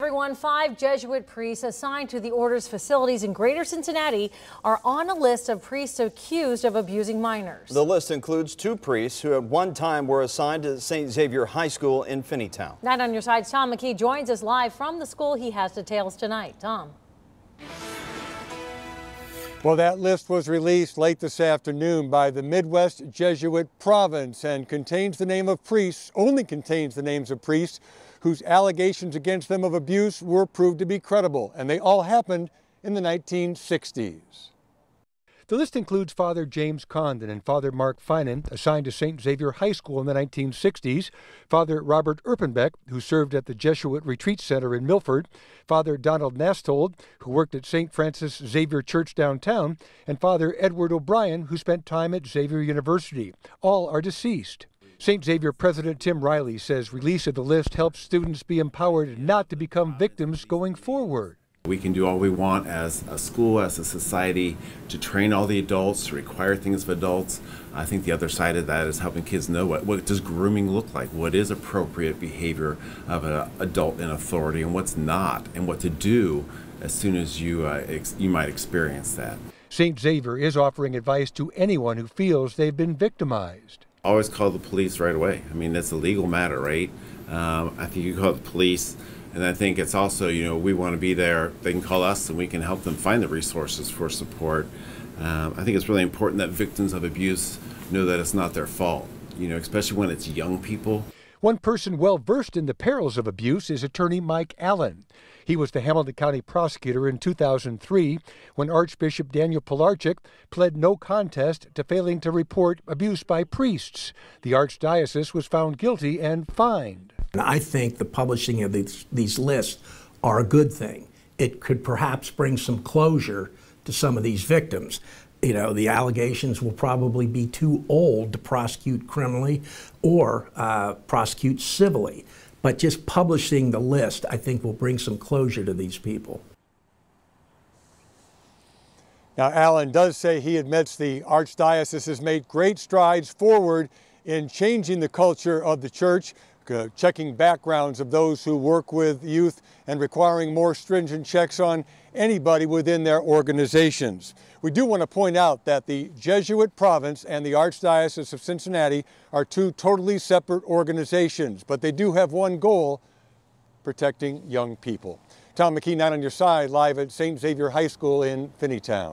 Everyone, 5 Jesuit priests assigned to the order's facilities in Greater Cincinnati are on a list of priests accused of abusing minors. The list includes 2 priests who at one time were assigned to St. Xavier High School in Finneytown. Night on Your Side's Tom McKee joins us live from the school. He has details tonight. Tom. Well, that list was released late this afternoon by the Midwest Jesuit province and contains the name of priests, only contains the names of priests whose allegations against them of abuse were proved to be credible, and they all happened in the 1960s. The list includes Father James Condon and Father Mark Finan, assigned to St. Xavier High School in the 1960s, Father Robert Erpenbeck, who served at the Jesuit Retreat Center in Milford, Father Donald Nastold, who worked at St. Francis Xavier Church downtown, and Father Edward O'Brien, who spent time at Xavier University. All are deceased. St. Xavier President Tim Riley says release of the list helps students be empowered not to become victims going forward. We can do all we want as a school, as a society, to train all the adults, to require things of adults. I think the other side of that is helping kids know what does grooming look like, what is appropriate behavior of an adult in authority and what's not, and what to do as soon as you might experience that. St. Xavier is offering advice to anyone who feels they've been victimized. Always call the police right away. I mean, it's a legal matter, right? I think you call the police. And I think it's also, we want to be there. They can call us and we can help them find the resources for support. I think it's really important that victims of abuse know that it's not their fault, especially when it's young people. One person well versed in the perils of abuse is attorney Mike Allen. He was the Hamilton County prosecutor in 2003 when Archbishop Daniel Pilarczyk pled no contest to failing to report abuse by priests. The archdiocese was found guilty and fined. And I think the publishing of these lists are a good thing. It could perhaps bring some closure to some of these victims. The allegations will probably be too old to prosecute criminally or prosecute civilly. But just publishing the list, I think, will bring some closure to these people. Now, Allen does say he admits the archdiocese has made great strides forward in changing the culture of the church, checking backgrounds of those who work with youth and requiring more stringent checks on anybody within their organizations. We do want to point out that the Jesuit province and the Archdiocese of Cincinnati are 2 totally separate organizations, but they do have one goal: protecting young people. Tom McKee, Night on Your Side, live at St. Xavier High School in Finneytown.